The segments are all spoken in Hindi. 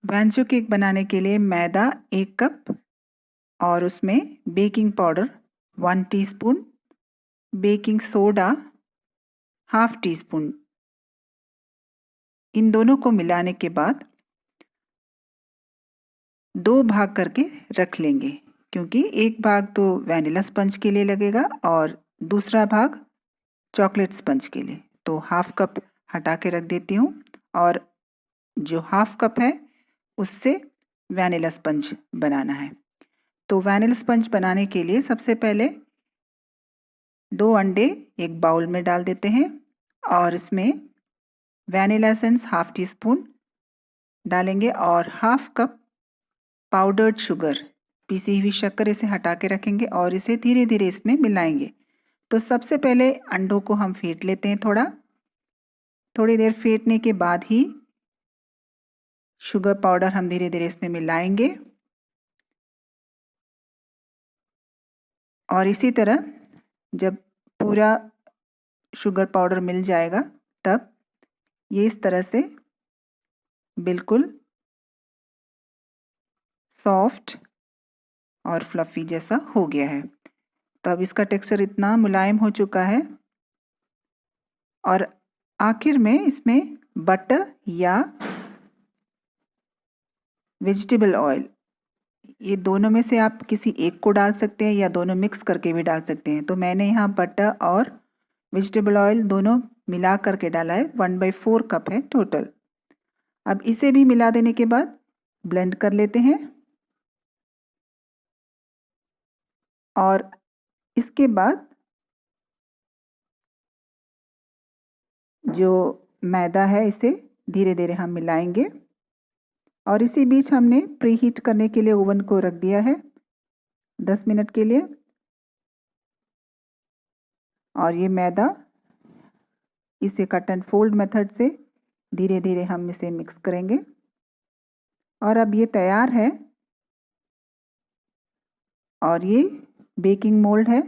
वैंचो केक बनाने के लिए मैदा 1 कप और उसमें baking powder 1 teaspoon, baking soda half teaspoon, इन दोनों को मिलाने के बाद 2 भाग करके रख लेंगे, क्योंकि एक भाग तो वैनिला स्पंज के लिए लगेगा और दूसरा भाग चॉकलेट स्पंज के लिए। तो हाफ कप हटा के रख देती हूँ और जो हाफ कप है उससे वैनिला स्पंज बनाना है। तो वैनिला स्पंज बनाने के लिए सबसे पहले 2 अंडे एक बाउल में डाल देते हैं और इसमें vanilla essence half tea spoon डालेंगे और हाफ कप पाउडर्ड शुगर, पिसी हुई शक्कर, इसे हटा के रखेंगे और इसे धीरे धीरे इसमें मिलाएंगे। तो सबसे पहले अंडों को हम फेंट लेते हैं थोड़ी देर फेंटने के बाद ही शुगर पाउडर हम धीरे धीरे इसमें मिलाएंगे और इसी तरह जब पूरा शुगर पाउडर मिल जाएगा तब ये इस तरह से बिल्कुल सॉफ्ट और फ्लफ़ी जैसा हो गया है। तो अब इसका टेक्सचर इतना मुलायम हो चुका है और आखिर में इसमें बटर या वेजिटेबल ऑयल, ये दोनों में से आप किसी एक को डाल सकते हैं या दोनों मिक्स करके भी डाल सकते हैं। तो मैंने यहाँ बटर और वेजिटेबल ऑयल दोनों मिला करके डाला है, 1/4 कप है टोटल। अब इसे भी मिला देने के बाद ब्लेंड कर लेते हैं और इसके बाद जो मैदा है इसे धीरे धीरे हम मिलाएंगे और इसी बीच हमने प्री हीट करने के लिए ओवन को रख दिया है 10 मिनट के लिए और ये मैदा इसे कट एंड फोल्ड मेथड से धीरे धीरे हम इसे मिक्स करेंगे और अब ये तैयार है। और ये बेकिंग मोल्ड है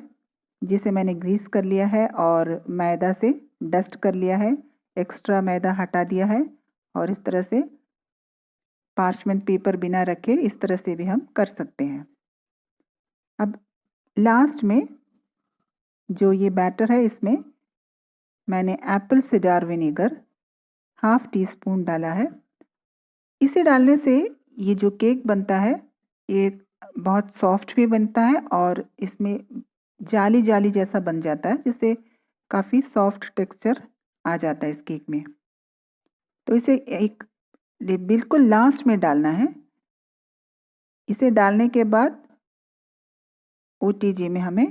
जिसे मैंने ग्रीस कर लिया है और मैदा से डस्ट कर लिया है, एक्स्ट्रा मैदा हटा दिया है और इस तरह से पार्चमेंट पेपर बिना रखे इस तरह से भी हम कर सकते हैं। अब लास्ट में जो ये बैटर है इसमें मैंने Apple cedar vinegar half tea spoon डाला है। इसे डालने से ये जो केक बनता है ये बहुत सॉफ्ट भी बनता है और इसमें जाली जाली जैसा बन जाता है, जिससे काफ़ी सॉफ्ट टेक्सचर आ जाता है इस केक में। तो इसे एक बिल्कुल लास्ट में डालना है। इसे डालने के बाद ओटीजी में हमें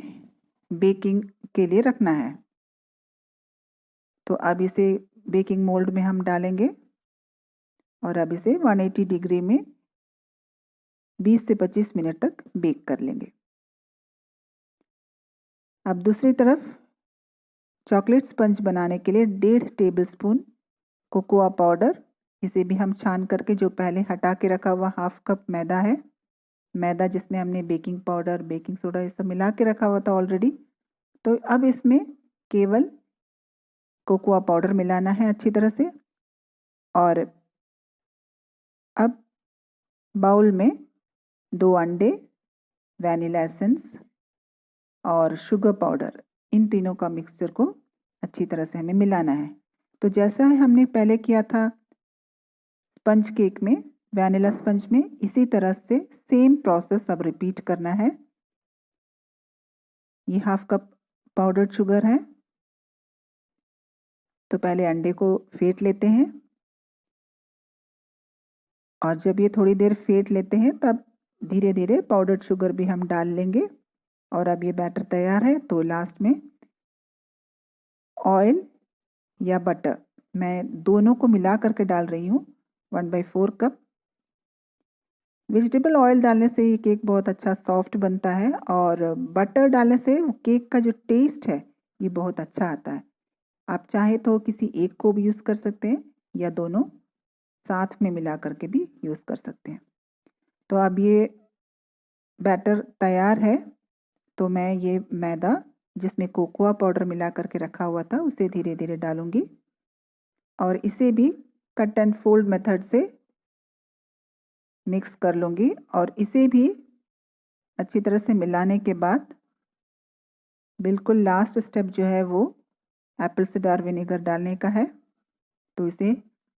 बेकिंग के लिए रखना है। तो अब इसे बेकिंग मोल्ड में हम डालेंगे और अब इसे 180 डिग्री में 20 से 25 मिनट तक बेक कर लेंगे। अब दूसरी तरफ चॉकलेट स्पंज बनाने के लिए 1.5 टेबलस्पून कोकोआ पाउडर, इसे भी हम छान करके जो पहले हटा के रखा हुआ हाफ कप मैदा है, मैदा जिसमें हमने बेकिंग पाउडर बेकिंग सोडा ये सब मिला के रखा हुआ था ऑलरेडी, तो अब इसमें केवल कोकोआ पाउडर मिलाना है अच्छी तरह से। और अब बाउल में 2 अंडे, वैनिला एसेंस और शुगर पाउडर, इन तीनों का मिक्सचर को अच्छी तरह से हमें मिलाना है। तो जैसा हमने पहले किया था स्पंज केक में, वैनिला स्पंज में, इसी तरह से सेम प्रोसेस अब रिपीट करना है। ये हाफ कप पाउडर्ड शुगर है, तो पहले अंडे को फेंट लेते हैं और जब ये थोड़ी देर फेंट लेते हैं तब धीरे धीरे पाउडर्ड शुगर भी हम डाल लेंगे। और अब ये बैटर तैयार है, तो लास्ट में ऑयल या बटर, मैं दोनों को मिला करके डाल रही हूँ, 1/4 कप। वेजिटेबल ऑयल डालने से ये केक बहुत अच्छा सॉफ्ट बनता है और बटर डालने से केक का जो टेस्ट है ये बहुत अच्छा आता है। आप चाहे तो किसी एक को भी यूज़ कर सकते हैं या दोनों साथ में मिला करके भी यूज़ कर सकते हैं। तो अब ये बैटर तैयार है, तो मैं ये मैदा जिसमें कोकोआ पाउडर मिला करके रखा हुआ था उसे धीरे धीरे डालूंगी और इसे भी कट एंड फोल्ड मेथड से मिक्स कर लूँगी और इसे भी अच्छी तरह से मिलाने के बाद बिल्कुल लास्ट स्टेप जो है वो एप्पल साइडर विनेगर डालने का है। तो इसे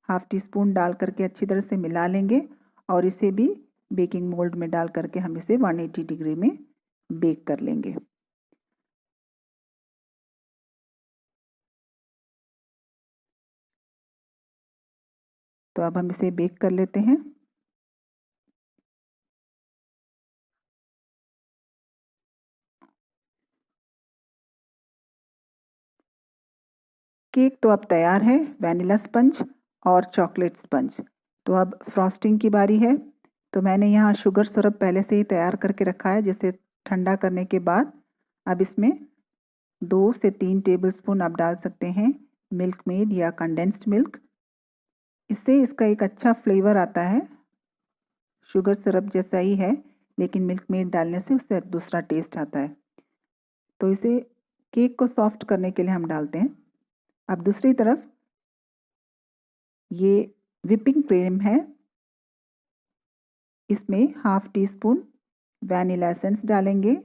हाफ टी स्पून डाल करके अच्छी तरह से मिला लेंगे और इसे भी बेकिंग मोल्ड में डाल करके हम इसे 180 डिग्री में बेक कर लेंगे। तो अब हम इसे बेक कर लेते हैं। केक तो अब तैयार है, वैनिला स्पंज और चॉकलेट स्पंज। तो अब फ्रॉस्टिंग की बारी है। तो मैंने यहाँ शुगर सिरप पहले से ही तैयार करके रखा है, जिसे ठंडा करने के बाद अब इसमें 2 से 3 टेबलस्पून आप डाल सकते हैं मिल्क मेड या कंडेंस्ड मिल्क। इससे इसका एक अच्छा फ्लेवर आता है। शुगर सिरप जैसा ही है, लेकिन मिल्क मेड डालने से उससे दूसरा टेस्ट आता है। तो इसे केक को सॉफ्ट करने के लिए हम डालते हैं। अब दूसरी तरफ ये व्हिपिंग क्रीम है, इसमें half tea spoon vanilla essence डालेंगे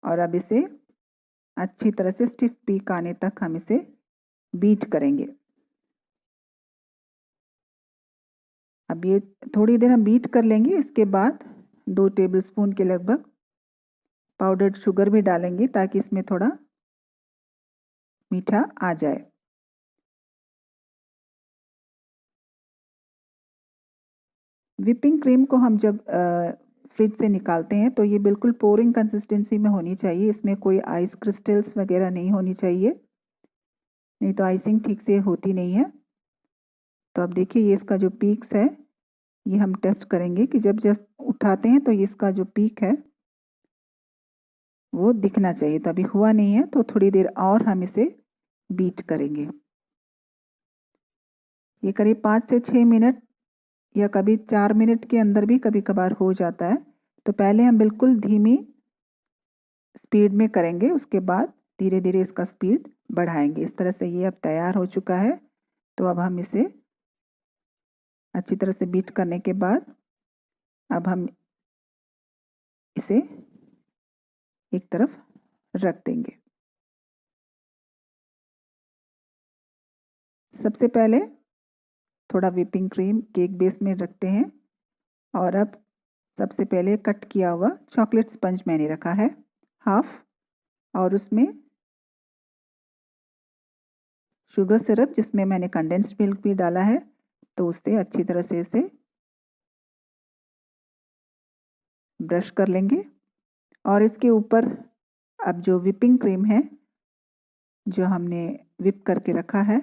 और अब इसे अच्छी तरह से स्टिफ पीक आने तक हम इसे बीट करेंगे। अब ये थोड़ी देर हम बीट कर लेंगे। इसके बाद 2 टेबलस्पून के लगभग पाउडर्ड शुगर भी डालेंगे ताकि इसमें थोड़ा मीठा आ जाए। व्हिपिंग क्रीम को हम जब फ्रिज से निकालते हैं तो ये बिल्कुल पोरिंग कंसिस्टेंसी में होनी चाहिए। इसमें कोई आइस क्रिस्टल्स वगैरह नहीं होनी चाहिए, नहीं तो आइसिंग ठीक से होती नहीं है। तो अब देखिए ये इसका जो पीक्स है ये हम टेस्ट करेंगे कि जब जब उठाते हैं तो ये इसका जो पीक है वो दिखना चाहिए। तो अभी हुआ नहीं है, तो थोड़ी देर और हम इसे बीट करेंगे। ये करीब 5 से 6 मिनट या कभी 4 मिनट के अंदर भी कभी कभार हो जाता है। तो पहले हम बिल्कुल धीमी स्पीड में करेंगे, उसके बाद धीरे धीरे इसका स्पीड बढ़ाएंगे। इस तरह से ये अब तैयार हो चुका है। तो अब हम इसे अच्छी तरह से बीट करने के बाद अब हम इसे एक तरफ रख देंगे। सबसे पहले थोड़ा व्हिपिंग क्रीम केक बेस में रखते हैं और अब सबसे पहले कट किया हुआ चॉकलेट स्पंज मैंने रखा है हाफ, और उसमें शुगर सिरप जिसमें मैंने कंडेंस्ड मिल्क भी डाला है। तो उससे अच्छी तरह से इसे ब्रश कर लेंगे और इसके ऊपर अब जो व्हिपिंग क्रीम है जो हमने व्हिप करके रखा है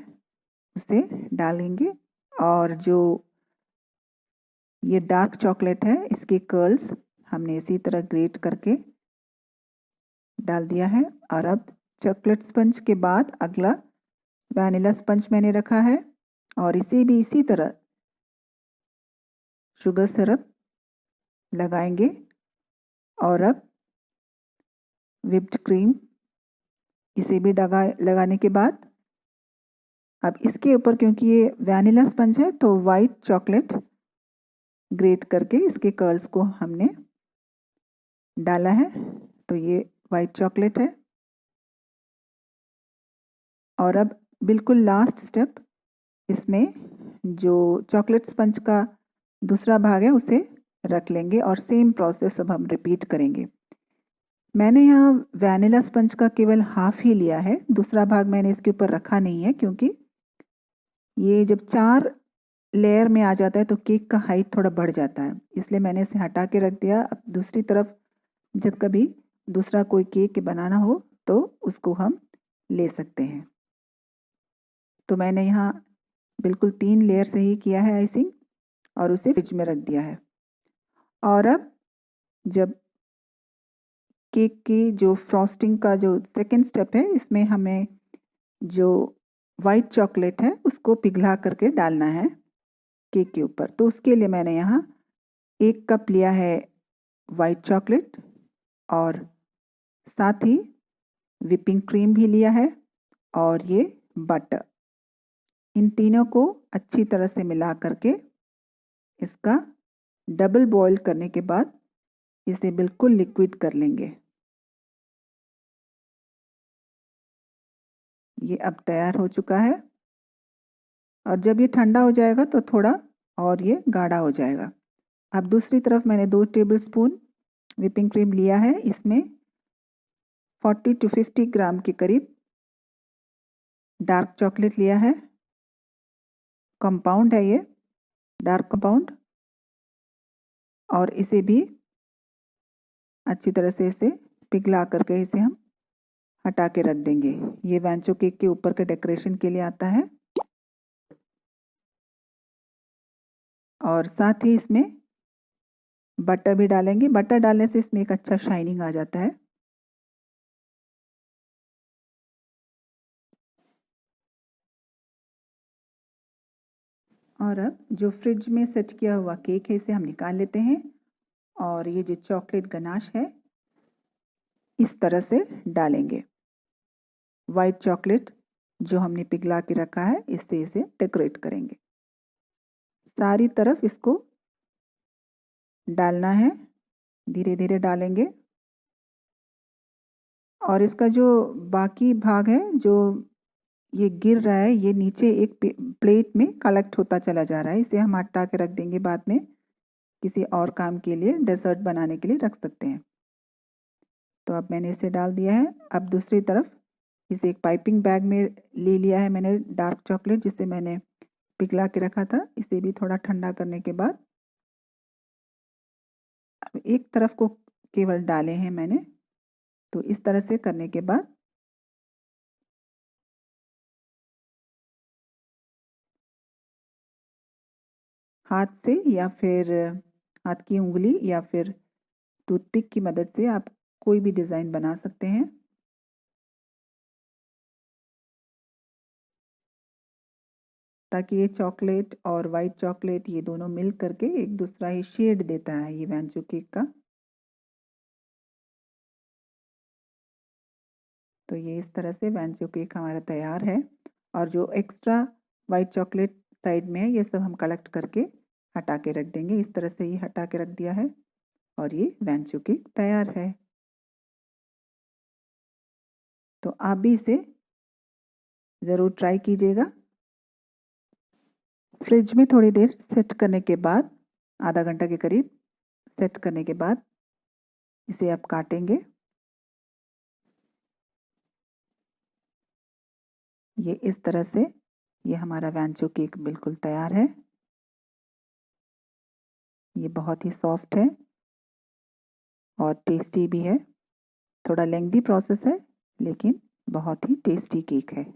उसे डालेंगे और जो ये डार्क चॉकलेट है इसके कर्ल्स हमने इसी तरह ग्रेट करके डाल दिया है। और अब चॉकलेट स्पंज के बाद अगला वैनिला स्पंज मैंने रखा है और इसे भी इसी तरह शुगर सिरप लगाएंगे और अब व्हिप्ड क्रीम इसे भी लगाने के बाद अब इसके ऊपर, क्योंकि ये वैनिला स्पंज है, तो वाइट चॉकलेट ग्रेट करके इसके कर्ल्स को हमने डाला है। तो ये वाइट चॉकलेट है और अब बिल्कुल लास्ट स्टेप, इसमें जो चॉकलेट स्पंज का दूसरा भाग है उसे रख लेंगे और सेम प्रोसेस अब हम रिपीट करेंगे। मैंने यहाँ वैनिला स्पंज का केवल हाफ ही लिया है, दूसरा भाग मैंने इसके ऊपर रखा नहीं है, क्योंकि ये जब 4 लेयर में आ जाता है तो केक का हाइट थोड़ा बढ़ जाता है, इसलिए मैंने इसे हटा के रख दिया। अब दूसरी तरफ जब कभी दूसरा कोई केक बनाना हो तो उसको हम ले सकते हैं। तो मैंने यहाँ बिल्कुल 3 लेयर से ही किया है आइसिंग और उसे फ्रिज में रख दिया है। और अब जब केक की जो फ्रॉस्टिंग का जो सेकेंड स्टेप है, इसमें हमें जो वाइट चॉकलेट है उसको पिघला करके डालना है केक के ऊपर। तो उसके लिए मैंने यहाँ 1 कप लिया है वाइट चॉकलेट और साथ ही व्हिपिंग क्रीम भी लिया है और ये बटर। इन तीनों को अच्छी तरह से मिला करके इसका डबल बॉईल करने के बाद इसे बिल्कुल लिक्विड कर लेंगे। ये अब तैयार हो चुका है और जब ये ठंडा हो जाएगा तो थोड़ा और ये गाढ़ा हो जाएगा। अब दूसरी तरफ मैंने 2 टेबलस्पून व्हिपिंग क्रीम लिया है। इसमें 40 to 50 ग्राम के करीब डार्क चॉकलेट लिया है। कंपाउंड है ये, डार्क कंपाउंड, और इसे भी अच्छी तरह से इसे पिघला करके इसे हम हटा के रख देंगे। ये वैंचो केक के ऊपर के डेकोरेशन के लिए आता है। और साथ ही इसमें बटर भी डालेंगे। बटर डालने से इसमें एक अच्छा शाइनिंग आ जाता है। और अब जो फ्रिज में सेट किया हुआ केक है इसे हम निकाल लेते हैं और ये जो चॉकलेट गनाश है इस तरह से डालेंगे। वाइट चॉकलेट जो हमने पिघला के रखा है इससे इसे डेकोरेट करेंगे। सारी तरफ इसको डालना है, धीरे धीरे डालेंगे। और इसका जो बाकी भाग है जो ये गिर रहा है ये नीचे एक प्लेट में कलेक्ट होता चला जा रहा है। इसे हम हटा के रख देंगे, बाद में किसी और काम के लिए, डेजर्ट बनाने के लिए रख सकते हैं। तो अब मैंने इसे डाल दिया है। अब दूसरी तरफ इसे एक पाइपिंग बैग में ले लिया है मैंने डार्क चॉकलेट जिसे मैंने पिघला के रखा था। इसे भी थोड़ा ठंडा करने के बाद अब एक तरफ को केवल डाले हैं मैंने। तो इस तरह से करने के बाद हाथ से या फिर हाथ की उंगली या फिर टूथपिक की मदद से आप कोई भी डिज़ाइन बना सकते हैं। ताकि ये चॉकलेट और वाइट चॉकलेट ये दोनों मिल करके एक दूसरा ही शेड देता है ये वैंचो केक का। तो ये इस तरह से वैंचो केक हमारा तैयार है। और जो एक्स्ट्रा वाइट चॉकलेट साइड में है ये सब हम कलेक्ट करके हटा के रख देंगे। इस तरह से ये हटा के रख दिया है और ये वैंचो केक तैयार है। तो आप भी इसे ज़रूर ट्राई कीजिएगा। फ्रिज में थोड़ी देर सेट करने के बाद, आधा घंटा के करीब सेट करने के बाद इसे आप काटेंगे। ये इस तरह से ये हमारा वैंचो केक बिल्कुल तैयार है। ये बहुत ही सॉफ्ट है और टेस्टी भी है। थोड़ा लेंथी प्रोसेस है लेकिन बहुत ही टेस्टी केक है।